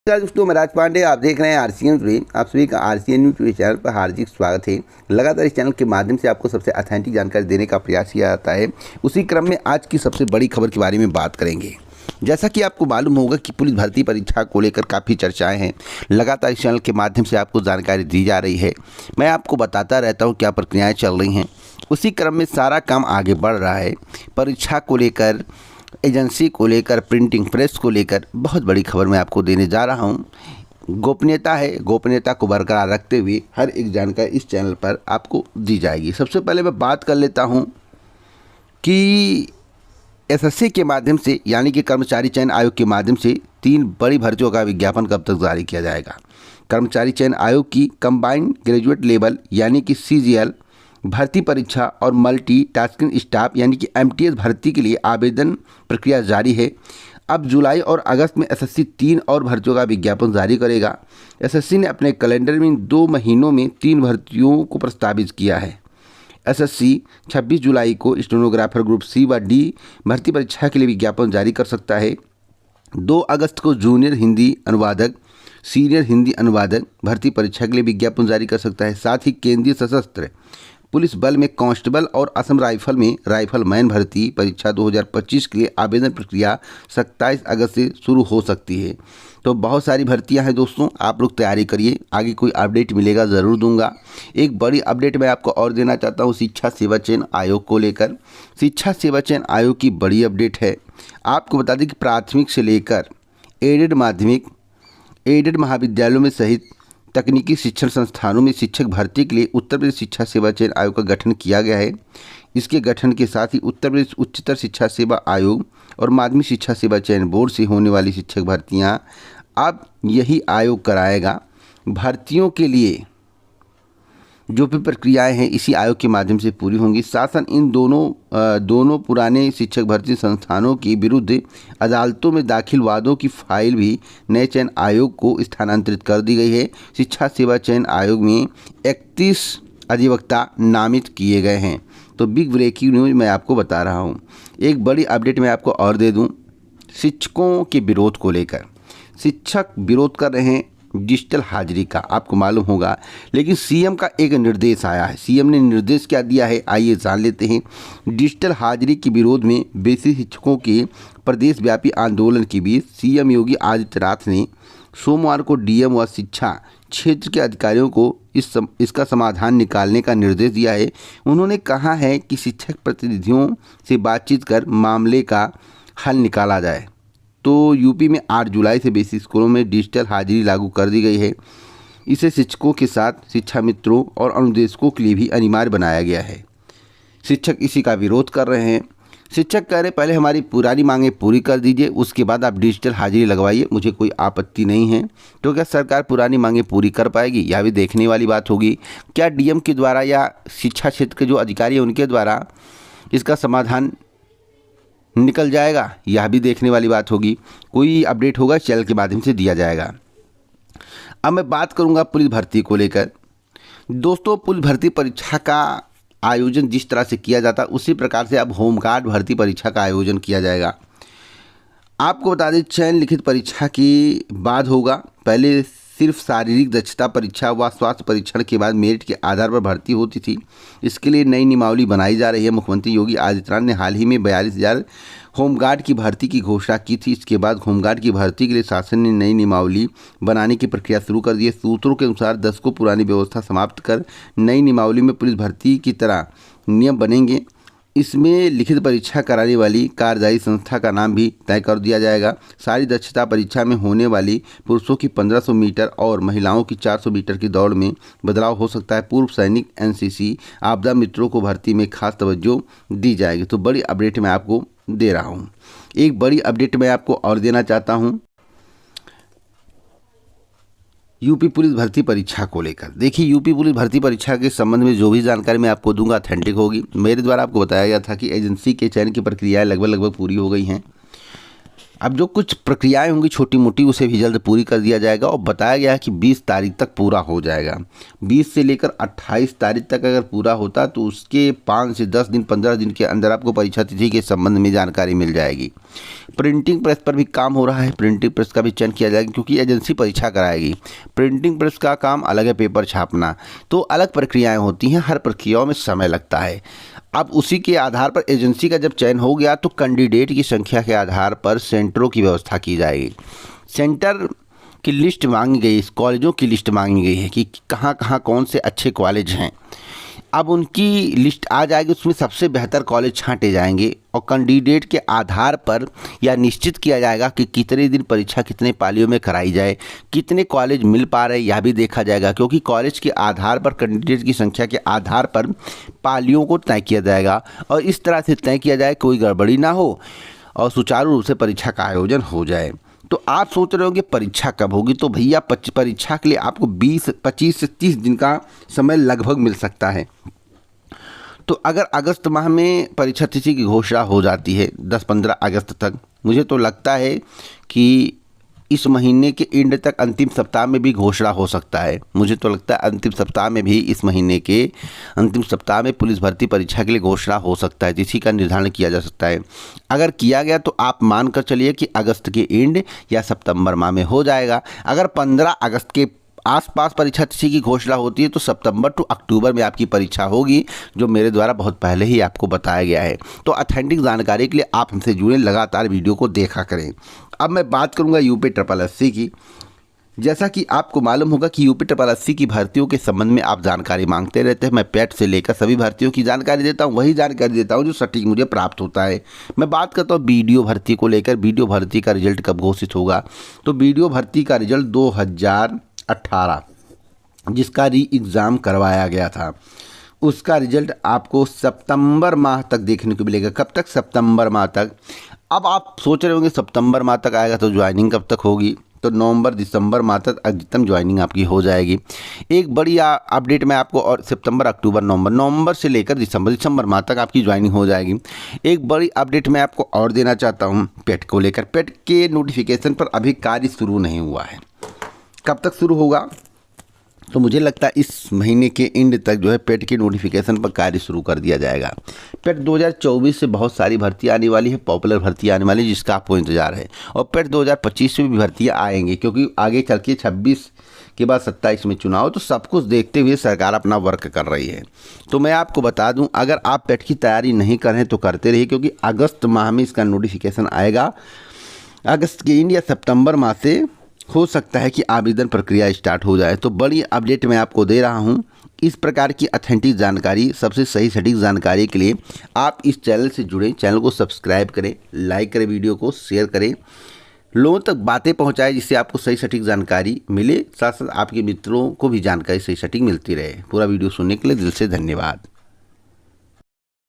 नमस्कार दोस्तों, मैं राज पांडे। आप देख रहे हैं आरसीएन टुडे। आप सभी का आरसीएन न्यूज़ टुडे चैनल पर हार्दिक स्वागत है। लगातार इस चैनल के माध्यम से आपको सबसे ऑथेंटिक जानकारी देने का प्रयास किया जाता है। उसी क्रम में आज की सबसे बड़ी खबर के बारे में बात करेंगे। जैसा कि आपको मालूम होगा कि पुलिस भर्ती परीक्षा को लेकर काफ़ी चर्चाएं हैं। लगातार इस चैनल के माध्यम से आपको जानकारी दी जा रही है। मैं आपको बताता रहता हूँ क्या प्रक्रियाएँ चल रही हैं। उसी क्रम में सारा काम आगे बढ़ रहा है। परीक्षा को लेकर, एजेंसी को लेकर, प्रिंटिंग प्रेस को लेकर बहुत बड़ी खबर मैं आपको देने जा रहा हूं। गोपनीयता है, गोपनीयता को बरकरार रखते हुए हर एक जानकारी इस चैनल पर आपको दी जाएगी। सबसे पहले मैं बात कर लेता हूं कि एसएससी के माध्यम से, यानी कि कर्मचारी चयन आयोग के माध्यम से 3 बड़ी भर्तियों का विज्ञापन कब तक जारी किया जाएगा। कर्मचारी चयन आयोग की कंबाइंड ग्रेजुएट लेवल यानी कि CGL भर्ती परीक्षा और मल्टी टास्किंग स्टाफ यानी कि MTS भर्ती के लिए आवेदन प्रक्रिया जारी है। अब जुलाई और अगस्त में एसएससी 3 और भर्तियों का विज्ञापन जारी करेगा। एसएससी ने अपने कैलेंडर में 2 महीनों में 3 भर्तियों को प्रस्तावित किया है। एसएससी 26 जुलाई को स्टेनोग्राफर ग्रुप C व D भर्ती परीक्षा के लिए विज्ञापन जारी कर सकता है। 2 अगस्त को जूनियर हिंदी अनुवादक, सीनियर हिंदी अनुवादक भर्ती परीक्षा के लिए विज्ञापन जारी कर सकता है। साथ ही केंद्रीय सशस्त्र पुलिस बल में कांस्टेबल और असम राइफल में राइफलमैन भर्ती परीक्षा 2025 के लिए आवेदन प्रक्रिया 27 अगस्त से शुरू हो सकती है। तो बहुत सारी भर्तियां हैं दोस्तों, आप लोग तैयारी करिए। आगे कोई अपडेट मिलेगा ज़रूर दूंगा। एक बड़ी अपडेट मैं आपको और देना चाहता हूं शिक्षा सेवा चयन आयोग को लेकर। शिक्षा सेवा चयन आयोग की बड़ी अपडेट है। आपको बता दें कि प्राथमिक से लेकर एडेड माध्यमिक, एडेड महाविद्यालयों में सहित तकनीकी शिक्षण संस्थानों में शिक्षक भर्ती के लिए उत्तर प्रदेश शिक्षा सेवा चयन आयोग का गठन किया गया है। इसके गठन के साथ ही उत्तर प्रदेश उच्चतर शिक्षा सेवा आयोग और माध्यमिक शिक्षा सेवा चयन बोर्ड से होने वाली शिक्षक भर्तियां अब यही आयोग कराएगा। भर्तियों के लिए जो भी प्रक्रियाएं हैं इसी आयोग के माध्यम से पूरी होंगी। शासन इन दोनों पुराने शिक्षक भर्ती संस्थानों के विरुद्ध अदालतों में दाखिल वादों की फाइल भी नए चयन आयोग को स्थानांतरित कर दी गई है। शिक्षा सेवा चयन आयोग में 31 अधिवक्ता नामित किए गए हैं। तो बिग ब्रेकिंग न्यूज़ मैं आपको बता रहा हूँ। एक बड़ी अपडेट मैं आपको और दे दूँ शिक्षकों के विरोध को लेकर। शिक्षक विरोध कर रहे हैं डिजिटल हाजिरी का, आपको मालूम होगा। लेकिन सीएम का एक निर्देश आया है। सीएम ने निर्देश क्या दिया है, आइए जान लेते हैं। डिजिटल हाजिरी के विरोध में बेसिक शिक्षकों के प्रदेशव्यापी आंदोलन के बीच सीएम योगी आदित्यनाथ ने सोमवार को डीएम व शिक्षा क्षेत्र के अधिकारियों को इसका समाधान निकालने का निर्देश दिया है। उन्होंने कहा है कि शिक्षक प्रतिनिधियों से बातचीत कर मामले का हल निकाला जाए। तो यूपी में 8 जुलाई से बेसिक स्कूलों में डिजिटल हाजिरी लागू कर दी गई है। इसे शिक्षकों के साथ शिक्षा मित्रों और अनुदेशकों के लिए भी अनिवार्य बनाया गया है। शिक्षक इसी का विरोध कर रहे हैं। शिक्षक कह रहे पहले हमारी पुरानी मांगें पूरी कर दीजिए, उसके बाद आप डिजिटल हाजिरी लगवाइए, मुझे कोई आपत्ति नहीं है। तो क्या सरकार पुरानी मांगें पूरी कर पाएगी, यह भी देखने वाली बात होगी। क्या डीएम के द्वारा या शिक्षा क्षेत्र के जो अधिकारी हैं उनके द्वारा इसका समाधान निकल जाएगा, यह भी देखने वाली बात होगी। कोई अपडेट होगा चैनल के माध्यम से दिया जाएगा। अब मैं बात करूंगा पुलिस भर्ती को लेकर। दोस्तों, पुलिस भर्ती परीक्षा का आयोजन जिस तरह से किया जाता है उसी प्रकार से अब होमगार्ड भर्ती परीक्षा का आयोजन किया जाएगा। आपको बता दें चयन लिखित परीक्षा के बाद होगा। पहले सिर्फ शारीरिक दक्षता परीक्षा व स्वास्थ्य परीक्षण के बाद मेरिट के आधार पर भर्ती होती थी। इसके लिए नई नियमावली बनाई जा रही है। मुख्यमंत्री योगी आदित्यनाथ ने हाल ही में 42,000 होमगार्ड की भर्ती की घोषणा की थी। इसके बाद होमगार्ड की भर्ती के लिए शासन ने नई नियमावली बनाने की प्रक्रिया शुरू कर दी है। सूत्रों के अनुसार 10 को पुरानी व्यवस्था समाप्त कर नई नियमावली में पुलिस भर्ती की तरह नियम बनेंगे। इसमें लिखित परीक्षा कराने वाली कार्यदायी संस्था का नाम भी तय कर दिया जाएगा। सारी दक्षता परीक्षा में होने वाली पुरुषों की 1500 मीटर और महिलाओं की 400 मीटर की दौड़ में बदलाव हो सकता है। पूर्व सैनिक, एनसीसी, आपदा मित्रों को भर्ती में खास तवज्जो दी जाएगी। तो बड़ी अपडेट मैं आपको दे रहा हूँ। एक बड़ी अपडेट मैं आपको और देना चाहता हूँ यूपी पुलिस भर्ती परीक्षा को लेकर। देखिए, यूपी पुलिस भर्ती परीक्षा के संबंध में जो भी जानकारी मैं आपको दूंगा ऑथेंटिक होगी। मेरे द्वारा आपको बताया गया था कि एजेंसी के चयन की प्रक्रियाएं लगभग पूरी हो गई हैं। अब जो कुछ प्रक्रियाएं होंगी छोटी मोटी उसे भी जल्द पूरी कर दिया जाएगा और बताया गया है कि 20 तारीख तक पूरा हो जाएगा। 20 से लेकर 28 तारीख तक अगर पूरा होता तो उसके 5 से 10 दिन 15 दिन के अंदर आपको परीक्षा तिथि के संबंध में जानकारी मिल जाएगी। प्रिंटिंग प्रेस पर भी काम हो रहा है, प्रिंटिंग प्रेस का भी चयन किया जाएगा क्योंकि एजेंसी परीक्षा कराएगी। प्रिंटिंग प्रेस का काम अलग है, पेपर छापना, तो अलग प्रक्रियाएँ होती हैं, हर प्रक्रियाओं में समय लगता है। अब उसी के आधार पर एजेंसी का जब चयन हो गया तो कैंडिडेट की संख्या के आधार पर सेंटरों की व्यवस्था की जाएगी। सेंटर की लिस्ट मांगी गई, कॉलेजों की लिस्ट मांगी गई है कि कहाँ कहाँ कौन से अच्छे कॉलेज हैं। अब उनकी लिस्ट आ जाएगी, उसमें सबसे बेहतर कॉलेज छांटे जाएंगे और कैंडिडेट के आधार पर यह निश्चित किया जाएगा कि कितने दिन परीक्षा कितने पालियों में कराई जाए, कितने कॉलेज मिल पा रहे यह भी देखा जाएगा क्योंकि कॉलेज के आधार पर कैंडिडेट की संख्या के आधार पर पालियों को तय किया जाएगा और इस तरह से तय किया जाए कोई गड़बड़ी ना हो और सुचारू रूप से परीक्षा का आयोजन हो जाए। तो आप सोच रहे हो कि परीक्षा कब होगी, तो भैया परीक्षा के लिए आपको 25 से 30 दिन का समय लगभग मिल सकता है। तो अगर अगस्त माह में परीक्षा तिथि की घोषणा हो जाती है 10-15 अगस्त तक, मुझे तो लगता है कि इस महीने के एंड तक अंतिम सप्ताह में भी घोषणा हो सकता है। मुझे तो लगता है अंतिम सप्ताह में भी, इस महीने के अंतिम सप्ताह में पुलिस भर्ती परीक्षा के लिए घोषणा हो सकता है, तिथि का निर्धारण किया जा सकता है। अगर किया गया तो आप मान कर चलिए कि अगस्त के एंड या सितंबर माह में हो जाएगा। अगर 15 अगस्त के आसपास परीक्षा तिथि की घोषणा होती है तो सितंबर टू अक्टूबर में आपकी परीक्षा होगी, जो मेरे द्वारा बहुत पहले ही आपको बताया गया है। तो ऑथेंटिक जानकारी के लिए आप हमसे जुड़े, लगातार वीडियो को देखा करें। अब मैं बात करूंगा यूपी की। जैसा कि आपको मालूम होगा कि यूपी की भर्तियों के संबंध में आप जानकारी मांगते रहते हैं। मैं पेट से लेकर सभी भर्तियों की जानकारी देता हूं, वही जानकारी देता हूं जो सटीक मुझे प्राप्त होता है। मैं बात करता हूं वीडियो भर्ती को लेकर। वीडियो भर्ती का रिजल्ट कब घोषित होगा, तो वीडियो भर्ती का रिजल्ट 2018 जिसका री एग्ज़ाम करवाया गया था, उसका रिजल्ट आपको सितंबर माह तक देखने को मिलेगा। कब तक? सितंबर माह तक। अब आप सोच रहे होंगे सितंबर माह तक आएगा तो ज्वाइनिंग कब तक होगी, तो नवंबर दिसंबर माह तक अधिकतम ज्वाइनिंग आपकी हो जाएगी। एक बड़ी अपडेट मैं आपको, और सितंबर अक्टूबर नवंबर से लेकर दिसंबर माह तक आपकी ज्वाइनिंग हो जाएगी। एक बड़ी अपडेट मैं आपको और देना चाहता हूं पेट को लेकर। पेट के नोटिफिकेशन पर अभी कार्य शुरू नहीं हुआ है। कब तक शुरू होगा, तो मुझे लगता है इस महीने के एंड तक जो है पेट के नोटिफिकेशन पर कार्य शुरू कर दिया जाएगा। पेट 2024 से बहुत सारी भर्तियाँ आने वाली है, पॉपुलर भर्तियाँ आने वाली है जिसका आपको इंतजार है। और पेट 2025 में भी भर्तियाँ आएंगी क्योंकि आगे चल के 26 के बाद 27 में चुनाव, तो सब कुछ देखते हुए सरकार अपना वर्क कर रही है। तो मैं आपको बता दूं, अगर आप पेट की तैयारी नहीं कर रहे हैं तो करते रहिए क्योंकि अगस्त माह में इसका नोटिफिकेशन आएगा। अगस्त के एंड या सितंबर माह से हो सकता है कि आवेदन प्रक्रिया स्टार्ट हो जाए। तो बड़ी अपडेट मैं आपको दे रहा हूं। इस प्रकार की ऑथेंटिक जानकारी, सबसे सही सटीक जानकारी के लिए आप इस चैनल से जुड़ें, चैनल को सब्सक्राइब करें, लाइक करें, वीडियो को शेयर करें, लोगों तक बातें पहुंचाएं जिससे आपको सही सटीक जानकारी मिले, साथ साथ आपके मित्रों को भी जानकारी सही सटीक मिलती रहे। पूरा वीडियो सुनने के लिए दिल से धन्यवाद।